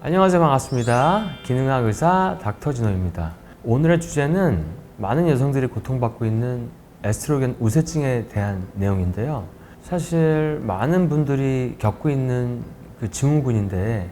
안녕하세요. 반갑습니다. 기능학 의사 닥터진호입니다. 오늘의 주제는 많은 여성들이 고통받고 있는 에스트로겐 우세증에 대한 내용인데요. 사실 많은 분들이 겪고 있는 그 증후군인데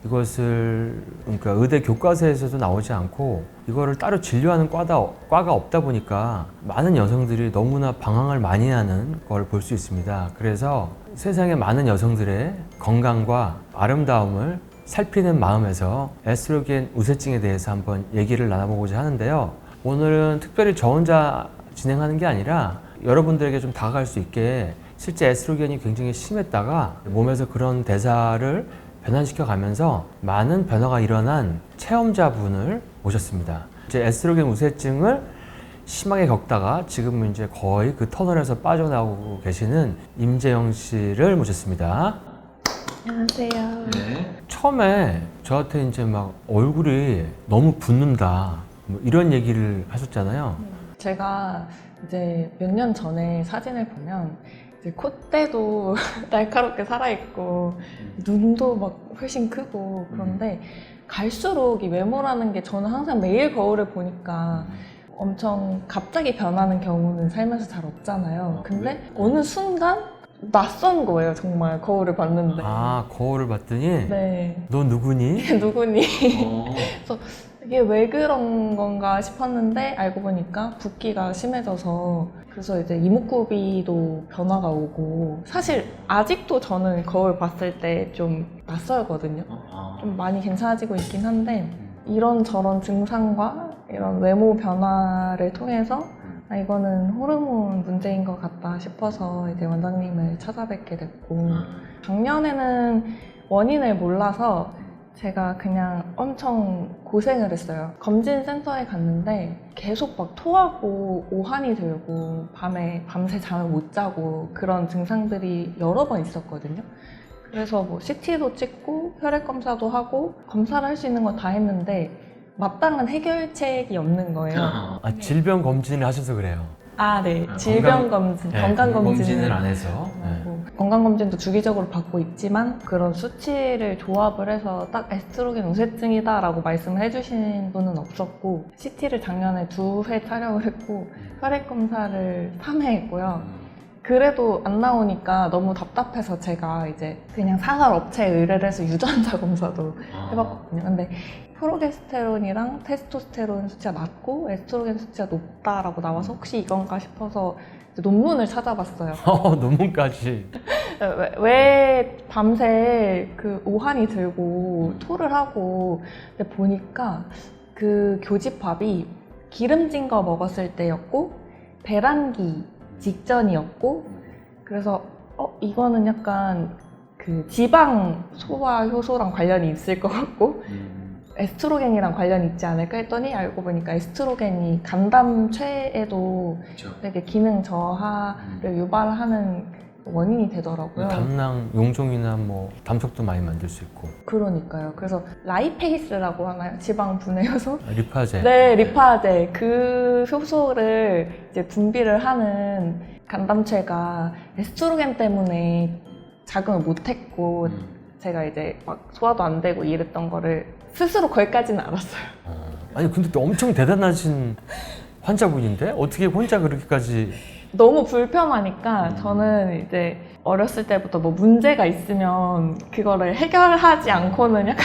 이것을 그러니까 의대 교과서에서도 나오지 않고 이거를 따로 진료하는 과가 없다 보니까 많은 여성들이 너무나 방황을 많이 하는 걸 볼 수 있습니다. 그래서 세상의 많은 여성들의 건강과 아름다움을 살피는 마음에서 에스트로겐 우세증에 대해서 한번 얘기를 나눠보고자 하는데요. 오늘은 특별히 저 혼자 진행하는 게 아니라 여러분들에게 좀 다가갈 수 있게 실제 에스트로겐이 굉장히 심했다가 몸에서 그런 대사를 변환시켜 가면서 많은 변화가 일어난 체험자분을 모셨습니다. 이제 에스트로겐 우세증을 심하게 겪다가 지금은 이제 거의 그 터널에서 빠져나오고 계시는 임재영 씨를 모셨습니다. 안녕하세요. 네. 처음에 저한테 이제 막 얼굴이 너무 붓는다 뭐 이런 얘기를 하셨잖아요. 제가 이제 몇 년 전에 사진을 보면 이제 콧대도 날카롭게 살아있고 눈도 막 훨씬 크고 그런데 갈수록 이 외모라는 게 저는 항상 매일 거울을 보니까 엄청 갑자기 변하는 경우는 살면서 잘 없잖아요. 근데 어느 순간 낯선 거예요, 정말 거울을 봤는데. 아, 거울을 봤더니 네. 너 누구니? 누구니? 그래서 이게 왜 그런 건가 싶었는데 알고 보니까 붓기가 심해져서 그래서 이제 이목구비도 변화가 오고 사실 아직도 저는 거울 봤을 때 좀 낯설거든요. 좀 많이 괜찮아지고 있긴 한데 이런저런 증상과 이런 외모 변화를 통해서 아, 이거는 호르몬 문제인 것 같다 싶어서 이제 원장님을 찾아뵙게 됐고 작년에는 원인을 몰라서 제가 그냥 엄청 고생을 했어요. 검진 센터에 갔는데 계속 막 토하고 오한이 들고 밤새 잠을 못 자고 그런 증상들이 여러 번 있었거든요. 그래서 뭐 CT도 찍고 혈액 검사도 하고 검사를 할 수 있는 건 다 했는데 마땅한 해결책이 없는 거예요. 아, 질병 검진을 하셔서 그래요. 아, 네. 질병 검진, 네, 건강 검진을 안 해서. 네. 건강 검진도 주기적으로 받고 있지만 그런 수치를 조합을 해서 딱 에스트로겐 우세증이다라고 말씀을 해주신 분은 없었고 CT를 작년에 2회 촬영을 했고 혈액 검사를 3회 했고요. 그래도 안 나오니까 너무 답답해서 제가 이제 그냥 사설 업체에 의뢰를 해서 유전자 검사도 해봤거든요. 근데 프로게스테론이랑 테스토스테론 수치가 낮고 에스트로겐 수치가 높다라고 나와서 혹시 이건가 싶어서 논문을 찾아봤어요. 논문까지. 왜 밤새 그 오한이 들고 토를 하고 근데 보니까 그 교집합이 기름진 거 먹었을 때였고 배란기 직전이었고 그래서 이거는 약간 그 지방 소화 효소랑 관련이 있을 것 같고 에스트로겐이랑 관련이 있지 않을까 했더니 알고 보니까 에스트로겐이 간담체에도 되게 기능 저하를 유발하는 원인이 되더라고요. 담낭 용종이나 뭐 담석도 많이 만들 수 있고. 그러니까요. 그래서 라이페이스라고 하나요? 지방 분해 효소? 리파제. 네, 리파제. 그 효소를 이제 분비를 하는 간담체가 에스트로겐 때문에 작용을 못했고 제가 이제 막 소화도 안 되고 이랬던 거를 스스로 거기까지는 알았어요. 아니 근데 또 엄청 대단하신 환자분인데 어떻게 혼자 그렇게까지? 너무 불편하니까 저는 이제 어렸을 때부터 뭐 문제가 있으면 그거를 해결하지 않고는 약간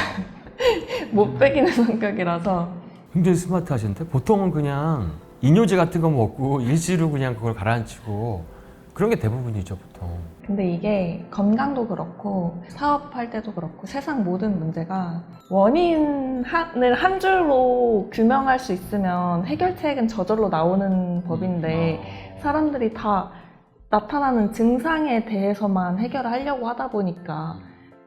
못 빼기는 성격이라서. 굉장히 스마트하신데 보통은 그냥 이뇨제 같은 거 먹고 일시로 그냥 그걸 가라앉히고 그런 게 대부분이죠 보통. 근데 이게 건강도 그렇고 사업할 때도 그렇고 세상 모든 문제가 원인을 한 줄로 규명할 수 있으면 해결책은 저절로 나오는 법인데 사람들이 다 나타나는 증상에 대해서만 해결을 하려고 하다 보니까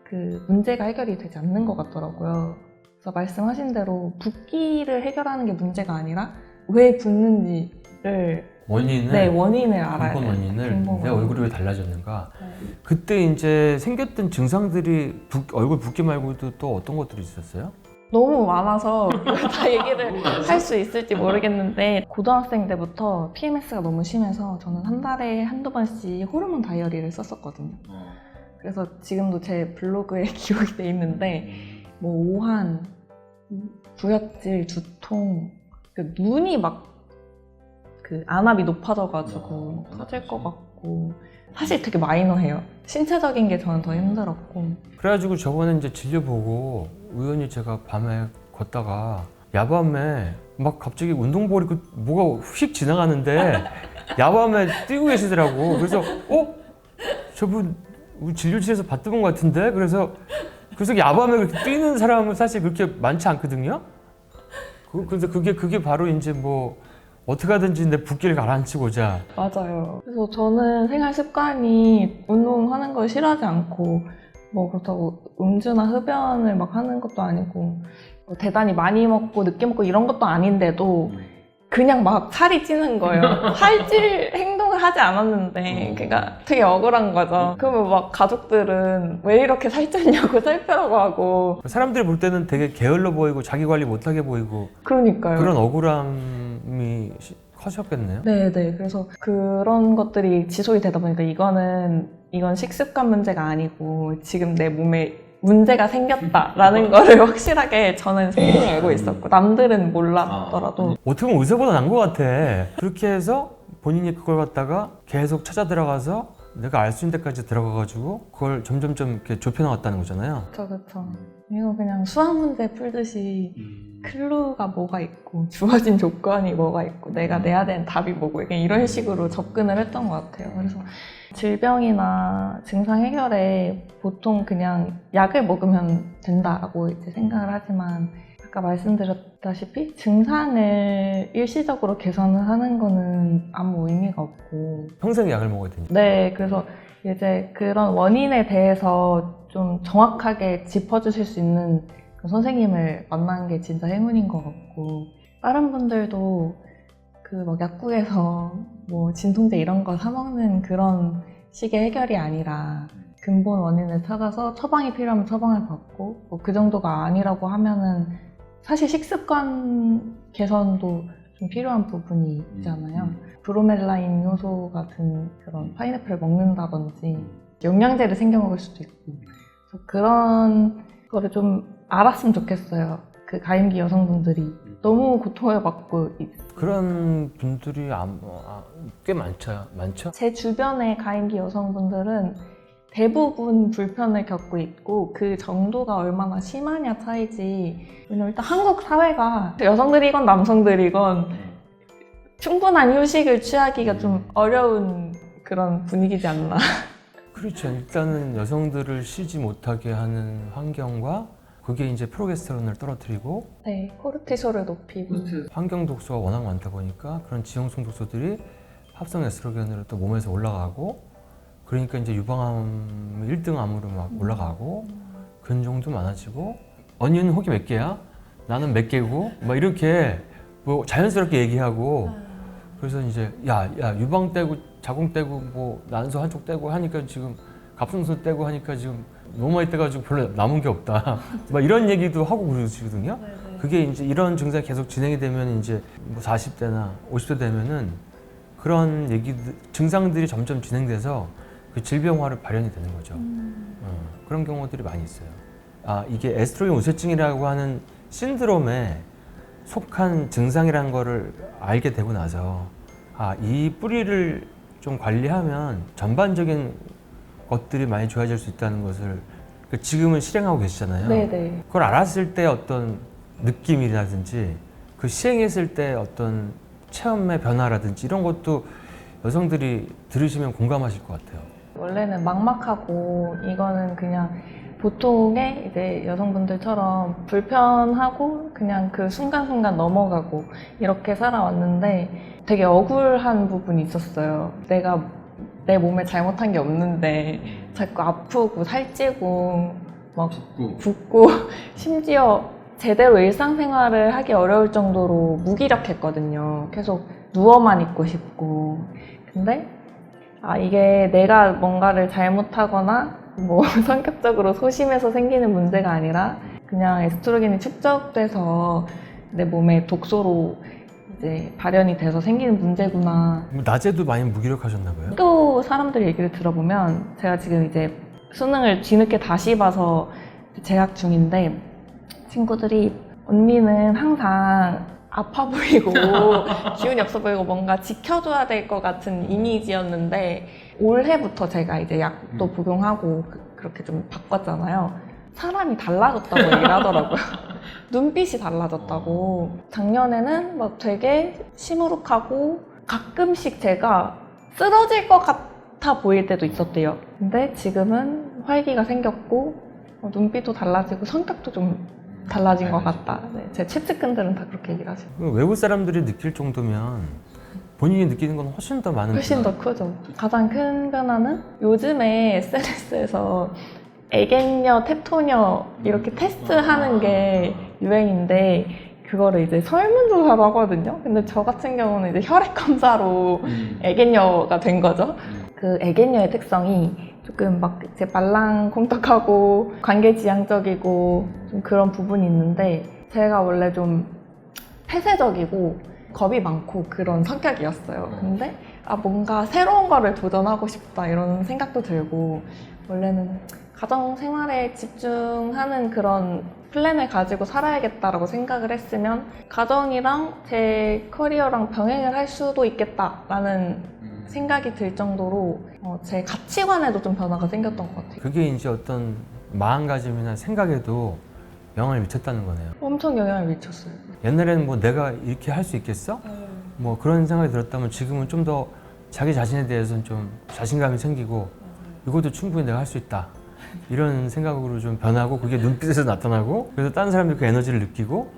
그 문제가 해결이 되지 않는 것 같더라고요. 그래서 말씀하신 대로 붓기를 해결하는 게 문제가 아니라 왜 붓는지를 원인을 알아야 돼요. 근본 원인을 내 얼굴이 왜 달라졌는가. 네. 그때 이제 생겼던 증상들이 얼굴 붓기 말고도 또 어떤 것들이 있었어요? 너무 많아서 다 얘기를 할 수 있을지 모르겠는데 고등학생 때부터 PMS가 너무 심해서 저는 한 달에 한두 번씩 호르몬 다이어리를 썼었거든요. 그래서 지금도 제 블로그에 기록이 돼 있는데 뭐 오한, 구역질, 두통, 그 눈이 막 그 안압이 높아져가지고 터질 것 같고 사실 되게 마이너해요. 신체적인 게 저는 더 힘들었고. 그래가지고 저번에 이제 진료 보고 우연히 제가 밤에 걷다가 야밤에 막 갑자기 운동복 입고 뭐가 휙 지나가는데 야밤에 뛰고 계시더라고. 그래서 저분 우리 진료실에서 봤던 것 같은데 그래서 야밤에 그렇게 뛰는 사람은 사실 그렇게 많지 않거든요. 그래서 그게 바로 이제 뭐 어떻게 하든지 내 붓기를 가라앉히고자. 맞아요. 그래서 저는 생활 습관이 운동하는 걸 싫어하지 않고 뭐 그렇다고 음주나 흡연을 막 하는 것도 아니고 뭐 대단히 많이 먹고 늦게 먹고 이런 것도 아닌데도 그냥 막 살이 찌는 거예요. 살찔 행동을 하지 않았는데 그러니까 되게 억울한 거죠. 그러면 막 가족들은 왜 이렇게 살쪘냐고 살펴라고 하고 사람들이 볼 때는 되게 게을러 보이고 자기 관리 못하게 보이고 그러니까요. 그런 억울함이 커졌겠네요. 네네. 그래서 그런 것들이 지속이 되다 보니까 이건 식습관 문제가 아니고 지금 내 몸에 문제가 생겼다라는 거를 확실하게 저는 생각을 알고 있었고 남들은 몰랐더라도 어떻게 보면 의사보다 나은 것 같아. 그렇게 해서 본인이 그걸 갖다가 계속 찾아 들어가서 내가 알 수 있는 데까지 들어가가지고 그걸 점점점 이렇게 좁혀나갔다는 거잖아요. 그쵸. 이거 그냥 수학 문제 풀듯이 클루가 뭐가 있고 주어진 조건이 뭐가 있고 내가 내야 되는 답이 뭐고 이런 식으로 접근을 했던 것 같아요. 그래서 질병이나 증상 해결에 보통 그냥 약을 먹으면 된다고 이제 생각을 하지만 아까 말씀드렸다시피 증상을 일시적으로 개선을 하는 거는 아무 의미가 없고 평생 약을 먹어야 되니까. 네, 그래서 이제 그런 원인에 대해서 좀 정확하게 짚어주실 수 있는 그 선생님을 만난 게 진짜 행운인 것 같고 다른 분들도 그 막 약국에서 뭐 진통제 이런 거 사 먹는 그런 식의 해결이 아니라 근본 원인을 찾아서 처방이 필요하면 처방을 받고 뭐 그 정도가 아니라고 하면은 사실 식습관 개선도 좀 필요한 부분이 있잖아요. 브로멜라인 효소 같은 그런 파인애플을 먹는다든지 영양제를 챙겨 먹을 수도 있고 그래서 그런 거를 좀 알았으면 좋겠어요. 그 가임기 여성분들이 너무 고통을 받고 그런 분들이 꽤 많죠? 제 주변의 가임기 여성분들은 대부분 불편을 겪고 있고 그 정도가 얼마나 심하냐 차이지. 왜냐면 일단 한국 사회가 여성들이건 남성들이건 충분한 휴식을 취하기가 좀 어려운 그런 분위기지 않나. 그렇죠. 일단은 여성들을 쉬지 못하게 하는 환경과 그게 이제 프로게스테론을 떨어뜨리고 네, 코르티솔을 높이고 환경 독소가 워낙 많다 보니까 그런 지용성 독소들이 합성 에스트로겐으로 또 몸에서 올라가고 그러니까 이제 유방암 1등 암으로 막 올라가고 근종도 많아지고 언니는 혹이 몇 개야? 나는 몇 개고? 막 이렇게 뭐 자연스럽게 얘기하고 그래서 이제 야 유방 떼고 자궁 떼고 뭐 난소 한쪽 떼고 하니까 지금 갑상선 떼고 하니까 지금 너무 많이 떼가지고 별로 남은 게 없다. 막 이런 얘기도 하고 그러시거든요. 그게 이제 이런 증상이 계속 진행이 되면 이제 뭐 40대나 50대 되면은 그런 증상들이 점점 진행돼서 그 질병화를 발현이 되는 거죠. 그런 경우들이 많이 있어요. 이게 에스트로겐 우세증이라고 하는 신드롬에 속한 증상이라는 거를 알게 되고 나서 이 뿌리를 좀 관리하면 전반적인 것들이 많이 좋아질 수 있다는 것을 지금은 실행하고 계시잖아요. 네네. 그걸 알았을 때 어떤 느낌이라든지 그 시행했을 때 어떤 체험의 변화라든지 이런 것도 여성들이 들으시면 공감하실 것 같아요. 원래는 막막하고 이거는 그냥 보통의 이제 여성분들처럼 불편하고 그냥 그 순간순간 넘어가고 이렇게 살아왔는데 되게 억울한 부분이 있었어요. 내가 내 몸에 잘못한 게 없는데 자꾸 아프고 살찌고 막 붓고 심지어 제대로 일상생활을 하기 어려울 정도로 무기력했거든요. 계속 누워만 있고 싶고 근데 이게 내가 뭔가를 잘못하거나 뭐 성격적으로 소심해서 생기는 문제가 아니라 그냥 에스트로겐이 축적돼서 내 몸에 독소로 이제 발현이 돼서 생기는 문제구나. 낮에도 많이 무기력하셨나 봐요? 또 사람들 얘기를 들어보면 제가 지금 이제 수능을 뒤늦게 다시 봐서 재학 중인데 친구들이 언니는 항상 아파 보이고 기운이 없어 보이고 뭔가 지켜줘야 될 것 같은 이미지였는데 올해부터 제가 이제 약도 복용하고 그렇게 좀 바꿨잖아요. 사람이 달라졌다고 얘기를 하더라고요. 눈빛이 달라졌다고. 작년에는 막 되게 시무룩하고 가끔씩 제가 쓰러질 것 같아 보일 때도 있었대요. 근데 지금은 활기가 생겼고 눈빛도 달라지고 성격도 좀 달라진 것 같다. 네, 제 최측근들은 다 그렇게 얘기를 하시고. 외국 사람들이 느낄 정도면 본인이 느끼는 건 훨씬 더 많은 훨씬 더 크죠. 가장 큰 변화는 요즘에 SNS에서 애견녀, 탭토녀 이렇게 테스트하는 게 유행인데 그거를 이제 설문조사로 하거든요. 근데 저 같은 경우는 이제 혈액 검사로 애견녀가 된 거죠. 그 애견녀의 특성이 조금 막 이제 말랑콩떡하고 관계지향적이고 좀 그런 부분이 있는데 제가 원래 좀 폐쇄적이고 겁이 많고 그런 성격이었어요. 근데 뭔가 새로운 거를 도전하고 싶다 이런 생각도 들고 원래는 가정 생활에 집중하는 그런 플랜을 가지고 살아야겠다라고 생각을 했으면 가정이랑 제 커리어랑 병행을 할 수도 있겠다라는 생각이 들 정도로 제 가치관에도 좀 변화가 생겼던 것 같아요. 그게 이제 어떤 마음가짐이나 생각에도 영향을 미쳤다는 거네요. 엄청 영향을 미쳤어요. 옛날에는 뭐 내가 이렇게 할 수 있겠어? 뭐 그런 생각이 들었다면 지금은 좀 더 자기 자신에 대해서는 좀 자신감이 생기고 이것도 충분히 내가 할 수 있다. 이런 생각으로 좀 변하고 그게 눈빛에서 나타나고 그래서 다른 사람들이 그 에너지를 느끼고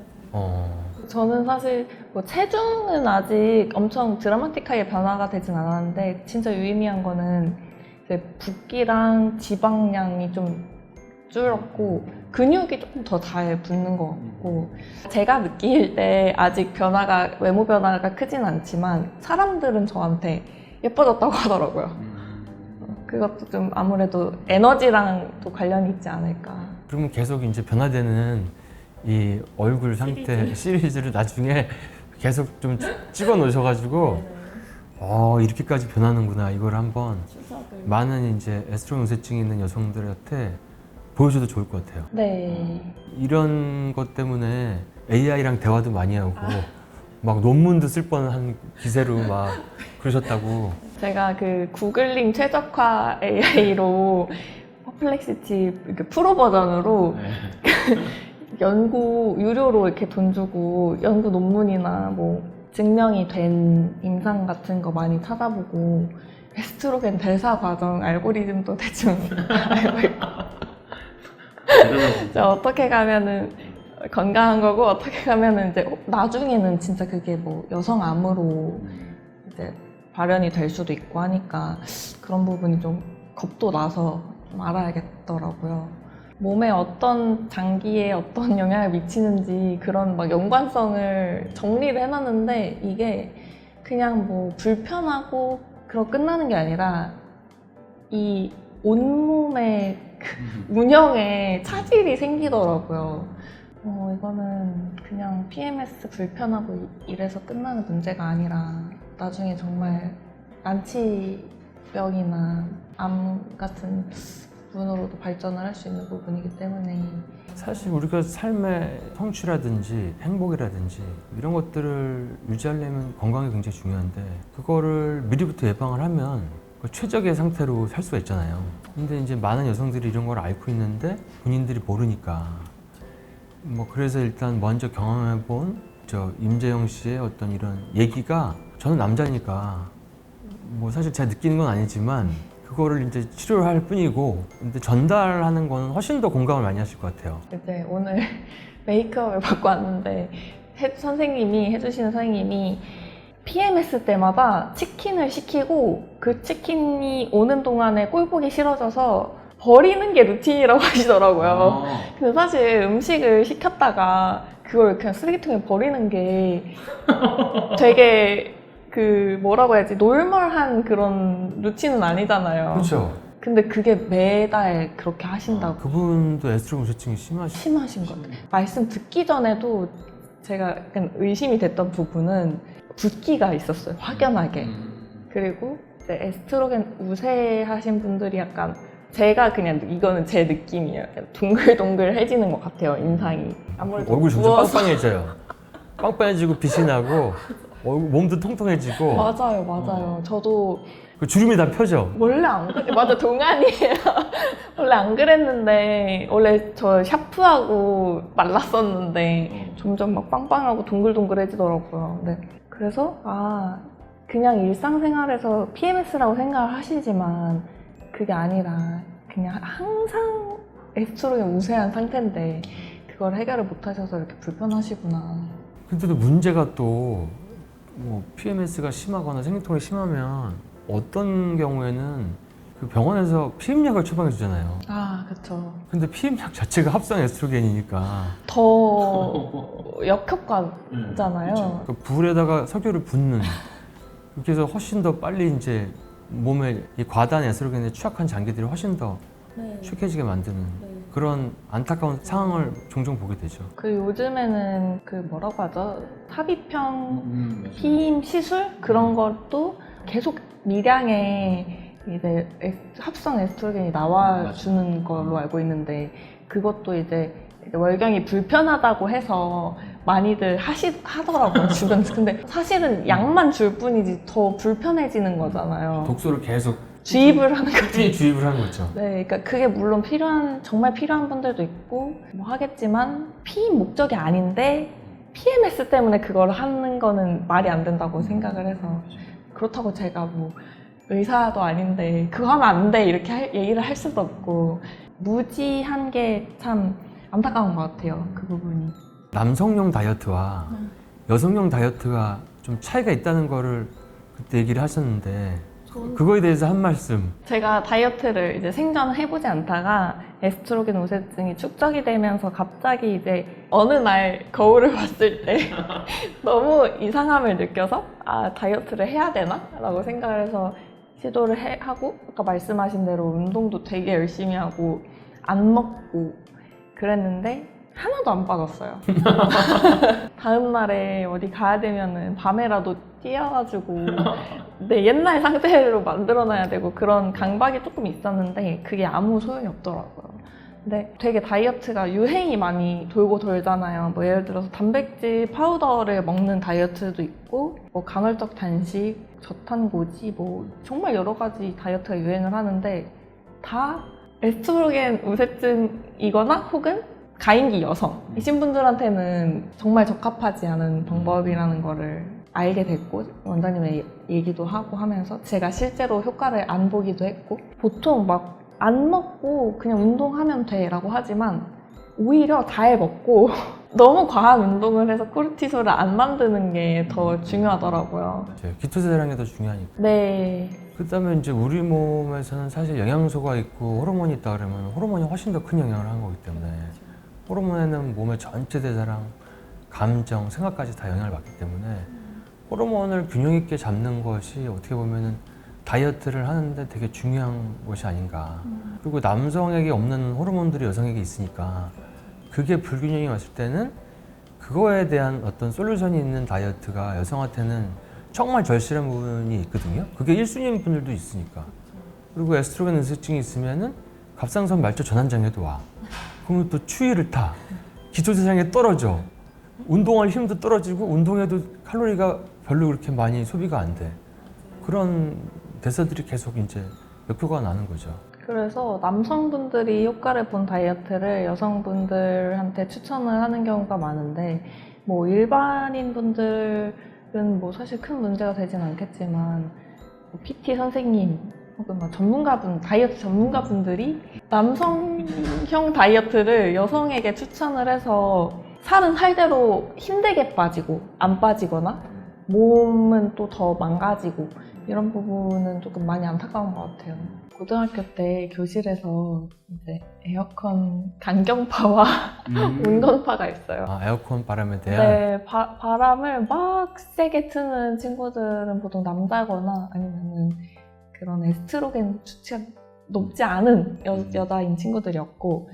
저는 사실 뭐 체중은 아직 엄청 드라마틱하게 변화가 되진 않았는데 진짜 유의미한 거는 이제 붓기랑 지방량이 좀 줄었고 근육이 조금 더 잘 붙는 것 같고 제가 느낄 때 아직 변화가 외모 변화가 크진 않지만 사람들은 저한테 예뻐졌다고 하더라고요. 그것도 좀 아무래도 에너지랑 또 관련이 있지 않을까. 그러면 계속 이제 변화되는 이 얼굴 상태 시리즈를 나중에 계속 좀 찍어 놓으셔가지고 이렇게까지 변하는구나 이걸 한번 많은 이제 에스트로겐 우세증이 있는 여성들한테 보여줘도 좋을 것 같아요. 네. 이런 것 때문에 AI랑 대화도 많이 하고 막 논문도 쓸 뻔한 기세로 막 그러셨다고. 제가 그 구글링 최적화 AI로 퍼플렉시티 프로 버전으로 연구 유료로 이렇게 돈 주고 연구 논문이나 뭐 증명이 된 임상 같은 거 많이 찾아보고 에스트로겐 대사 과정 알고리즘도 대충 알고 있고 어떻게 가면은 건강한 거고 어떻게 가면은 이제 나중에는 진짜 그게 뭐 여성 암으로 이제 발현이 될 수도 있고 하니까 그런 부분이 좀 겁도 나서 좀 알아야겠더라고요. 몸에 어떤 장기에 어떤 영향을 미치는지 그런 막 연관성을 정리를 해놨는데 이게 그냥 뭐 불편하고 그런 끝나는 게 아니라 이 온몸의 운영에 차질이 생기더라고요. 이거는 그냥 PMS 불편하고 이래서 끝나는 문제가 아니라 나중에 정말 난치병이나 암 같은 부분으로도 발전을 할 수 있는 부분이기 때문에 사실 우리가 삶의 성취라든지 행복이라든지 이런 것들을 유지하려면 건강이 굉장히 중요한데 그거를 미리부터 예방을 하면 최적의 상태로 살 수가 있잖아요. 근데 이제 많은 여성들이 이런 걸 앓고 있는데 본인들이 모르니까 뭐 그래서 일단 먼저 경험해본 임재영 씨의 어떤 이런 얘기가 저는 남자니까 뭐 사실 제가 느끼는 건 아니지만 그거를 이제 치료를 할 뿐이고 근데 전달하는 건 훨씬 더 공감을 많이 하실 것 같아요. 이제 오늘 메이크업을 받고 왔는데 해주시는 선생님이 PMS 때마다 치킨을 시키고 그 치킨이 오는 동안에 꼴 보기 싫어져서 버리는 게 루틴이라고 하시더라고요. 근데 사실 음식을 시켰다가 그걸 그냥 쓰레기통에 버리는 게 되게 뭐라고 해야지 노멀한 그런 루틴은 아니잖아요. 그렇죠. 근데 그게 매달 그렇게 하신다고. 그분도 에스트로겐 우세증이 심하신 것 같아요. 말씀 듣기 전에도 제가 약간 의심이 됐던 부분은 붓기가 있었어요. 확연하게. 그리고 이제 에스트로겐 우세하신 분들이 약간 제가 그냥 이거는 제 느낌이에요. 동글동글해지는 것 같아요, 인상이. 아무래도 얼굴 점점 부어서. 빵빵해져요. 빵빵해지고 빛이 나고 몸도 통통해지고 맞아요. 저도 그 주름이 다 펴져. 원래 안 그래. 맞아, 동안이에요. 원래 안 그랬는데, 원래 저 샤프하고 말랐었는데, 점점 막 빵빵하고 동글동글해지더라고요. 네. 그래서, 그냥 일상생활에서 PMS라고 생각을 하시지만, 그게 아니라, 그냥 항상 에스트로겐 우세한 상태인데, 그걸 해결을 못 하셔서 이렇게 불편하시구나. 근데도 문제가 또 뭐 PMS가 심하거나 생리통이 심하면 어떤 경우에는 그 병원에서 피임약을 처방해 주잖아요. 그쵸. 근데 피임약 자체가 합성 에스트로겐이니까 더 역효과잖아요. 그 불에다가 석유를 붓는 그렇게 해서 훨씬 더 빨리 이제 몸에 이 과다한 에스트로겐에 취약한 장기들이 훨씬 더 취약해지게 만드는 그런 안타까운 상황을 종종 보게 되죠. 그 요즘에는 그 뭐라고 하죠? 삽입형 피임 시술 그런 것도 계속 미량의 이제 합성 에스트로겐이 나와주는 걸로 알고 있는데 그것도 이제 월경이 불편하다고 해서 많이들 하더라고요 주변. 근데 사실은 약만 줄 뿐이지 더 불편해지는 거잖아요. 독소를 계속 주입을 하는 거죠. 꾸준히 주입을 하는 거죠. 네, 그러니까 그게 물론 정말 필요한 분들도 있고 뭐 하겠지만 피임 목적이 아닌데 PMS 때문에 그걸 하는 거는 말이 안 된다고 생각을 해서 그렇다고 제가 뭐 의사도 아닌데 그거 하면 안 돼 이렇게 얘기를 할 수도 없고 무지한 게 참 안타까운 것 같아요, 그 부분이. 남성용 다이어트와 여성용 다이어트가 좀 차이가 있다는 거를 그때 얘기를 하셨는데 그거에 대해서 한 말씀. 제가 다이어트를 이제 생전을 해보지 않다가 에스트로겐 우세증이 축적이 되면서 갑자기 이제 어느 날 거울을 봤을 때 너무 이상함을 느껴서 다이어트를 해야 되나? 라고 생각을 해서 시도를 하고 아까 말씀하신 대로 운동도 되게 열심히 하고 안 먹고 그랬는데 하나도 안 빠졌어요. 다음 날에 어디 가야 되면은 밤에라도 뛰어가지고 내 옛날 상태로 만들어놔야 되고 그런 강박이 조금 있었는데 그게 아무 소용이 없더라고요. 근데 되게 다이어트가 유행이 많이 돌고 돌잖아요. 뭐 예를 들어서 단백질 파우더를 먹는 다이어트도 있고 뭐 간헐적 단식, 저탄고지 뭐 정말 여러 가지 다이어트가 유행을 하는데 다 에스트로겐 우세증이거나 혹은 가임기 여성이신 분들한테는 정말 적합하지 않은 방법이라는 거를 알게 됐고 원장님의 얘기도 하고 하면서 제가 실제로 효과를 안 보기도 했고 보통 막 안 먹고 그냥 운동하면 돼 라고 하지만 오히려 잘 먹고 너무 과한 운동을 해서 코르티솔을 안 만드는 게 더 중요하더라고요. 기토세라는 게 더 중요하니까. 네. 그다음에 이제 우리 몸에서는 사실 영양소가 있고 호르몬이 있다 그러면 호르몬이 훨씬 더 큰 영향을 하는 거기 때문에 호르몬에는 몸의 전체 대사랑 감정, 생각까지 다 영향을 받기 때문에 호르몬을 균형 있게 잡는 것이 어떻게 보면은 다이어트를 하는데 되게 중요한 것이 아닌가. 그리고 남성에게 없는 호르몬들이 여성에게 있으니까 그게 불균형이 왔을 때는 그거에 대한 어떤 솔루션이 있는 다이어트가 여성한테는 정말 절실한 부분이 있거든요. 그게 1순위인 분들도 있으니까. 그리고 에스트로겐 우세증이 있으면은 갑상선 말초 전환장애도 와. 그러면 또 추위를 타. 기초대사량이 떨어져. 운동할 힘도 떨어지고 운동해도 칼로리가 별로 그렇게 많이 소비가 안 돼. 그런 대사들이 계속 이제 역효과가 나는 거죠. 그래서 남성분들이 효과를 본 다이어트를 여성분들한테 추천을 하는 경우가 많은데 뭐 일반인 분들은 뭐 사실 큰 문제가 되진 않겠지만 PT 선생님 혹은 뭐 다이어트 전문가분들이 남성형 다이어트를 여성에게 추천을 해서 살은 살대로 힘들게 빠지고 안 빠지거나 몸은 또 더 망가지고 이런 부분은 조금 많이 안타까운 것 같아요. 고등학교 때 교실에서 이제 에어컨 간경파와 온건파가 있어요. 에어컨 바람에 대한? 네, 바람을 막 세게 트는 친구들은 보통 남자거나 아니면은 그런 에스트로겐 수치가 높지 않은 여자인 친구들이었고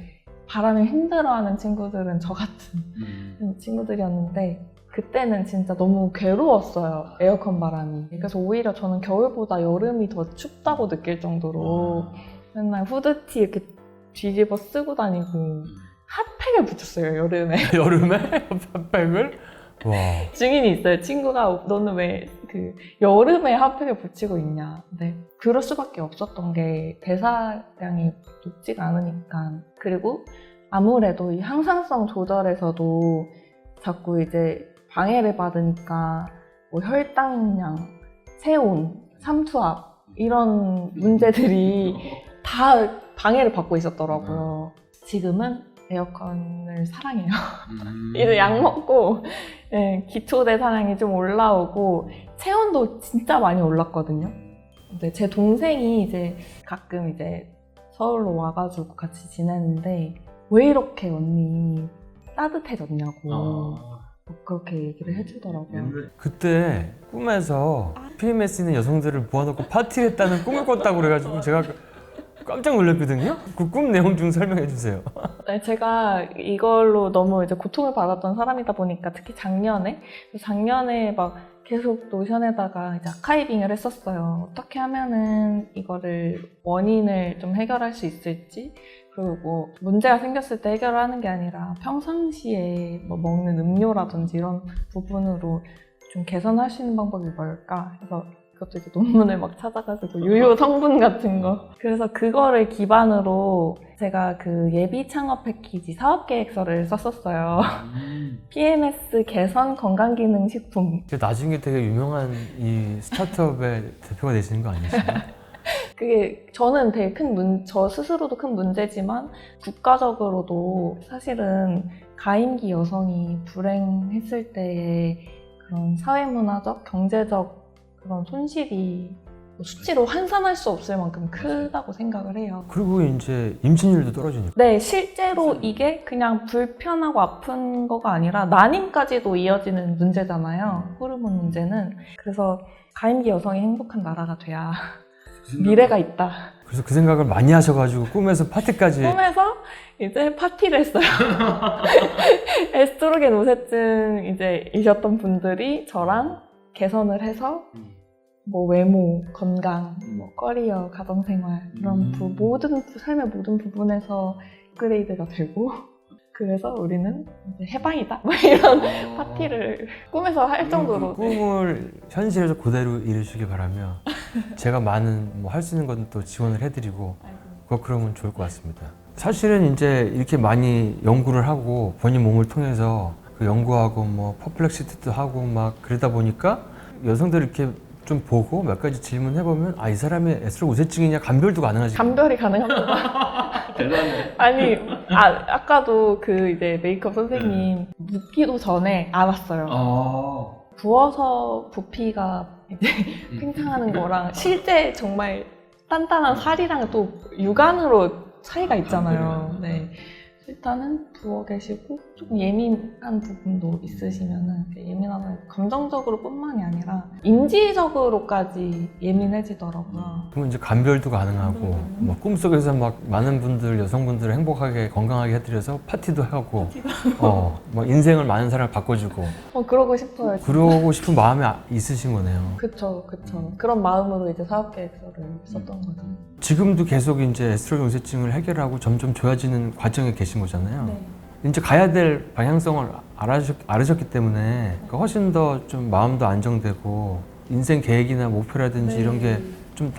바람을 힘들어하는 친구들은 저 같은 친구들이었는데 그때는 진짜 너무 괴로웠어요, 에어컨 바람이. 그래서 오히려 저는 겨울보다 여름이 더 춥다고 느낄 정도로 맨날 후드티 이렇게 뒤집어 쓰고 다니고 핫팩을 붙였어요, 여름에. 여름에 핫팩을? 와. 증인이 있어요. 친구가 너는 왜 그 여름에 핫팩을 붙이고 있냐. 근데 그럴 수밖에 없었던 게 대사량이 높지가 않으니까. 그리고 아무래도 이 항상성 조절에서도 자꾸 이제 방해를 받으니까 뭐 혈당량, 체온, 삼투압 이런 문제들이 다 방해를 받고 있었더라고요. 지금은 에어컨을 사랑해요. 이제 약 먹고 예, 기초 대사량이 좀 올라오고 체온도 진짜 많이 올랐거든요. 근데 제 동생이 이제 가끔 이제 서울로 와가지고 같이 지내는데 왜 이렇게 언니 따뜻해졌냐고 뭐 그렇게 얘기를 해주더라고요. 그때 꿈에서 PMS 있는 여성들을 모아놓고 파티를 했다는 꿈을 꿨다고 그래가지고 제가 깜짝 놀랐거든요. 그 꿈 내용 좀 설명해 주세요. 네, 제가 이걸로 너무 이제 고통을 받았던 사람이다 보니까 특히 작년에 막 계속 노션에다가 이제 아카이빙을 했었어요. 어떻게 하면은 이거를 원인을 좀 해결할 수 있을지, 그리고 뭐 문제가 생겼을 때 해결하는 게 아니라 평상시에 뭐 먹는 음료라든지 이런 부분으로 좀 개선할 수 있는 방법이 뭘까 해서 그것도 이제 논문을 막 찾아가지고 유효 성분 같은 거. 그래서 그거를 기반으로 제가 그 예비 창업 패키지 사업계획서를 썼었어요. PMS 개선 건강기능식품. 나중에 되게 유명한 이 스타트업의 대표가 되시는 거 아니시나요? 그게 저는 되게 저 스스로도 큰 문제지만 국가적으로도 사실은 가임기 여성이 불행했을 때의 그런 사회문화적, 경제적 그런 손실이 수치로 환산할 수 없을 만큼 크다고 생각을 해요. 그리고 이제 임신율도 떨어지니까. 네, 실제로 이게 그냥 불편하고 아픈 거가 아니라 난임까지도 이어지는 문제잖아요. 호르몬 문제는. 그래서 가임기 여성이 행복한 나라가 돼야 미래가 있다. 그래서 그 생각을 많이 하셔가지고 꿈에서 파티까지. 꿈에서 이제 파티를 했어요. 에스트로겐 우세증 이제 이셨던 분들이 저랑 개선을 해서 뭐 외모, 건강, 뭐 커리어, 가정생활 이런 삶의 모든 부분에서 업그레이드가 되고 그래서 우리는 이제 해방이다 뭐 이런 파티를 꿈에서 할 정도로. 그 꿈을 현실에서 그대로 이루시길 바라며 제가 많은 뭐 할 수 있는 건 또 지원을 해드리고 그거 그러면 좋을 것 같습니다. 사실은 이제 이렇게 많이 연구를 하고 본인 몸을 통해서 그 연구하고 뭐 퍼플렉시티도 하고 막 그러다 보니까 여성들 이렇게 좀 보고 몇 가지 질문해보면 이 사람이 에스트로겐 우세증이냐 감별도 가능하지. 감별이 가능합니다. 대단해. 아니 아까도 그 이제 메이크업 선생님 묻기도 전에 알았어요. 부어서 부피가 이제 팽창하는 거랑 실제 정말 단단한 살이랑 또 육안으로 차이가 있잖아요. 네. 일단은 부어 계시고 조금 예민한 부분도 있으시면은 예민하면 감정적으로 뿐만이 아니라 인지적으로까지 예민해지더라고요. 그러면 이제 감별도 가능하고 뭐 꿈속에서 막 많은 분들 여성분들을 행복하게 건강하게 해드려서 파티도 하고 뭐 인생을 많은 사람을 바꿔주고 그러고 싶어요. 진짜. 그러고 싶은 마음이 있으신 거네요. 그쵸. 그런 마음으로 이제 사업계획서를 썼던 거죠. 지금도 계속 이제 에스트로겐 우세증을 해결하고 점점 좋아지는 과정에 계신 거잖아요. 네. 이제 가야 될 방향성을 알으셨기 때문에 훨씬 더 좀 마음도 안정되고 인생 계획이나 목표라든지 네. 이런 게 좀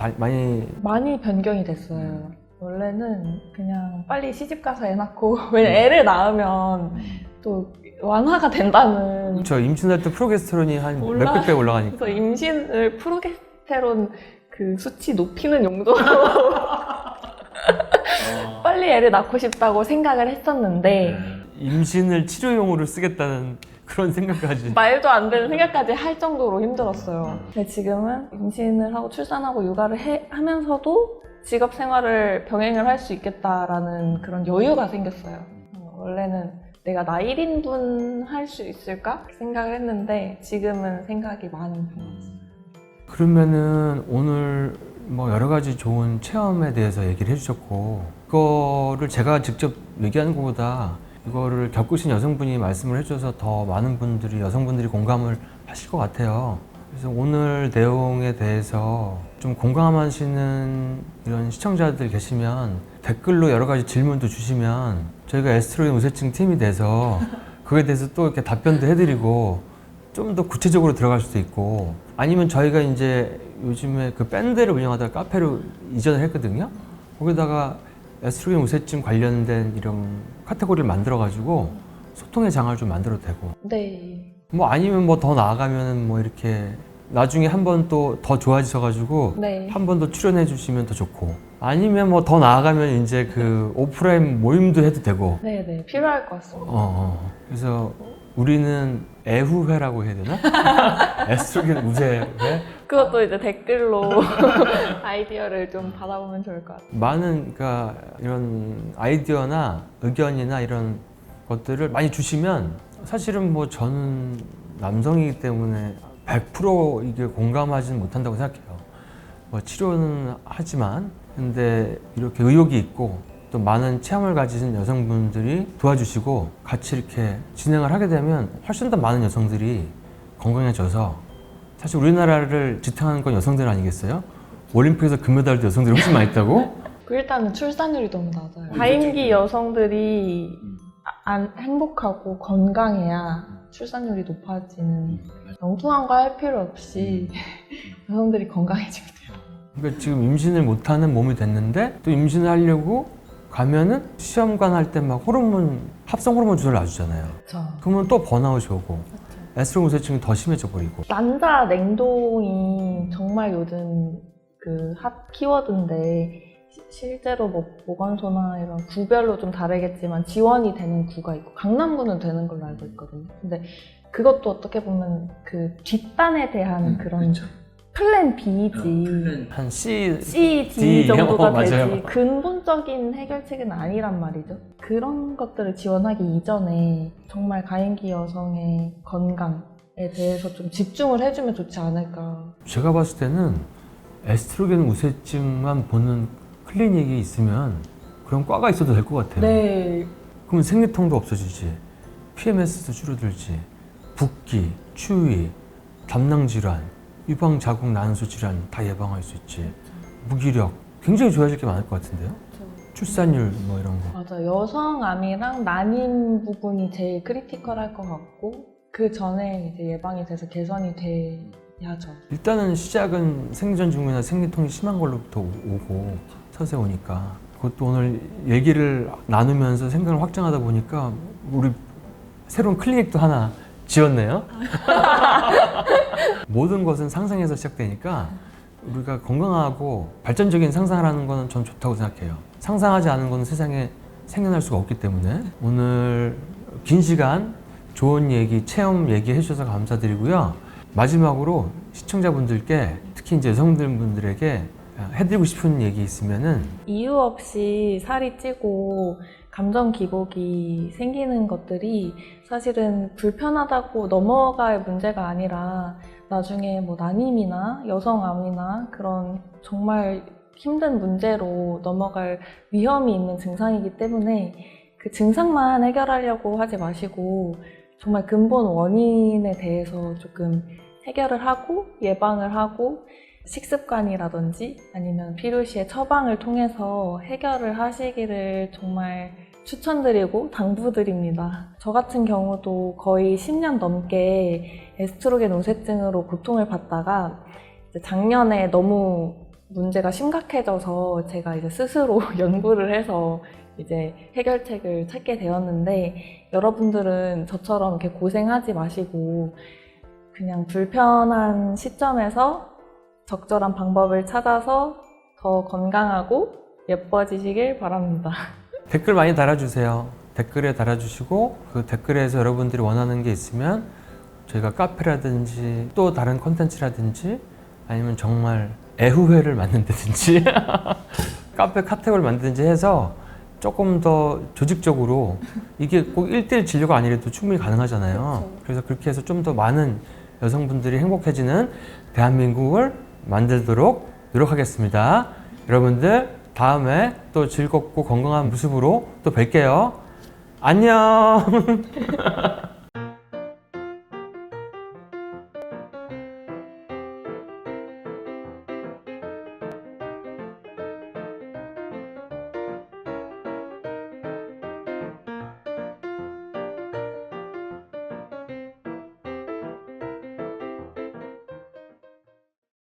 많이 변경이 됐어요. 원래는 그냥 빨리 시집 가서 애 낳고 왜냐 애를 낳으면 또 완화가 된다는. 저 임신할 때 프로게스테론이 한 몇백 배 올라가니까. 그래서 임신을 프로게스테론 그 수치 높이는 용도로 빨리 애를 낳고 싶다고 생각을 했었는데 임신을 치료용으로 쓰겠다는 그런 생각까지. 말도 안 되는 생각까지 할 정도로 힘들었어요. 근데 지금은 임신을 하고 출산하고 육아를 하면서도 직업 생활을 병행을 할 수 있겠다라는 그런 여유가 생겼어요. 원래는 내가 나 1인분 할 수 있을까 생각을 했는데 지금은 생각이 많이 변했어요. 그러면은 오늘 뭐 여러 가지 좋은 체험에 대해서 얘기를 해주셨고 그거를 제가 직접 얘기하는 것보다 이거를 겪으신 여성분이 말씀을 해주셔서 더 많은 분들이 여성분들이 공감을 하실 것 같아요. 그래서 오늘 내용에 대해서 좀 공감하시는 이런 시청자들 계시면 댓글로 여러 가지 질문도 주시면 저희가 에스트로겐 우세증 팀이 돼서 그거에 대해서 또 이렇게 답변도 해드리고 좀 더 구체적으로 들어갈 수도 있고, 아니면 저희가 이제 요즘에 그 밴드를 운영하다가 카페로 이전을 했거든요. 거기다가 에스트로겐 우세증 관련된 이런 카테고리를 만들어가지고 소통의 장을 좀 만들어도 되고, 네. 뭐 아니면 뭐 더 나아가면 뭐 이렇게 나중에 한 번 또 더 좋아지셔가지고 네. 한 번 더 출연해 주시면 더 좋고, 아니면 뭐 더 나아가면 이제 그 오프라인 모임도 해도 되고. 네네. 필요할 것 같습니다. 그래서 우리는 애후회라고 해야 되나? 에스트로겐 우세회? 그것도 이제 댓글로 아이디어를 좀 받아보면 좋을 것 같아요. 많은 그러니까 이런 아이디어나 의견이나 이런 것들을 많이 주시면, 사실은 뭐 저는 남성이기 때문에 100% 이게 공감하지는 못한다고 생각해요. 뭐 치료는 하지만, 근데 이렇게 의욕이 있고 또 많은 체험을 가진 여성분들이 도와주시고 같이 이렇게 진행을 하게 되면 훨씬 더 많은 여성들이 건강해져서, 사실 우리나라를 지탱하는 건 여성들 아니겠어요? 올림픽에서 금메달도 여성들이 훨씬 많이 있다고? 그 일단은 출산율이 너무 낮아요. 가임기 여성들이 행복하고 건강해야 출산율이 높아지는, 엉뚱한 거 할 필요 없이 여성들이 건강해지면 돼요. 그러니까 지금 임신을 못하는 몸이 됐는데 또 임신을 하려고 가면은 시험관 할 때 막 호르몬, 합성 호르몬 주사를 놔주잖아요. 그렇죠. 그러면 또 번아웃이 오고 에스트로겐 우세증이 더 심해져 버리고. 난자 냉동이 정말 요즘 그 핫 키워드인데, 실제로 뭐 보건소나 이런 구별로 좀 다르겠지만 지원이 되는 구가 있고 강남구는 되는 걸로 알고 있거든요. 근데 그것도 어떻게 보면 그 뒷단에 대한 그런 그렇죠. 플랜 B지. 한 C, C, D 정도가 맞아요. 되지 근본적인 해결책은 아니란 말이죠. 그런 것들을 지원하기 이전에 정말 가임기 여성의 건강에 대해서 좀 집중을 해주면 좋지 않을까. 제가 봤을 때는 에스트로겐 우세증만 보는 클리닉이 있으면 그런 과가 있어도 될 것 같아요. 네. 그러면 생리통도 없어지지, PMS도 줄어들지, 붓기, 추위, 담낭 질환, 유방 자국 난소 질환 다 예방할 수 있지. 무기력 굉장히 좋아질 게 많을 것 같은데요. 출산율 뭐 이런 거. 맞아. 여성암이랑 난임 부분이 제일 크리티컬할 것 같고, 그 전에 이제 예방이 돼서 개선이 돼야죠. 일단은 시작은 생리전 증후나 생리통이 심한 걸로부터 오고 서서히 오니까, 그것도 오늘 얘기를 나누면서 생각을 확장하다 보니까 우리 새로운 클리닉도 하나 지었네요. 모든 것은 상상에서 시작되니까 우리가 건강하고 발전적인 상상을 하는 거는 전 좋다고 생각해요. 상상하지 않은 거는 세상에 생겨날 수가 없기 때문에. 오늘 긴 시간 좋은 얘기, 체험 얘기 해주셔서 감사드리고요. 마지막으로 시청자분들께, 특히 이제 여성분들에게 해드리고 싶은 얘기 있으면은. 이유 없이 살이 찌고 감정 기복이 생기는 것들이 사실은 불편하다고 넘어갈 문제가 아니라 나중에 뭐 난임이나 여성암이나 그런 정말 힘든 문제로 넘어갈 위험이 있는 증상이기 때문에 그 증상만 해결하려고 하지 마시고 정말 근본 원인에 대해서 조금 해결을 하고 예방을 하고 식습관이라든지 아니면 필요시에 처방을 통해서 해결을 하시기를 정말 추천드리고 당부드립니다. 저 같은 경우도 거의 10년 넘게 에스트로겐 우세증으로 고통을 받다가 이제 작년에 너무 문제가 심각해져서 제가 이제 스스로 연구를 해서 이제 해결책을 찾게 되었는데, 여러분들은 저처럼 이렇게 고생하지 마시고 그냥 불편한 시점에서 적절한 방법을 찾아서 더 건강하고 예뻐지시길 바랍니다. 댓글 많이 달아주세요. 댓글에 달아주시고, 그 댓글에서 여러분들이 원하는 게 있으면 저희가 카페라든지 또 다른 콘텐츠라든지 아니면 정말 애후회를 만든다든지 카페 카테고리를 만든지 해서 조금 더 조직적으로, 이게 꼭 1대1 진료가 아니라도 충분히 가능하잖아요. 그렇죠. 그래서 그렇게 해서 좀 더 많은 여성분들이 행복해지는 대한민국을 만들도록 노력하겠습니다. 여러분들 다음에 또 즐겁고 건강한 모습으로 또 뵐게요. 안녕.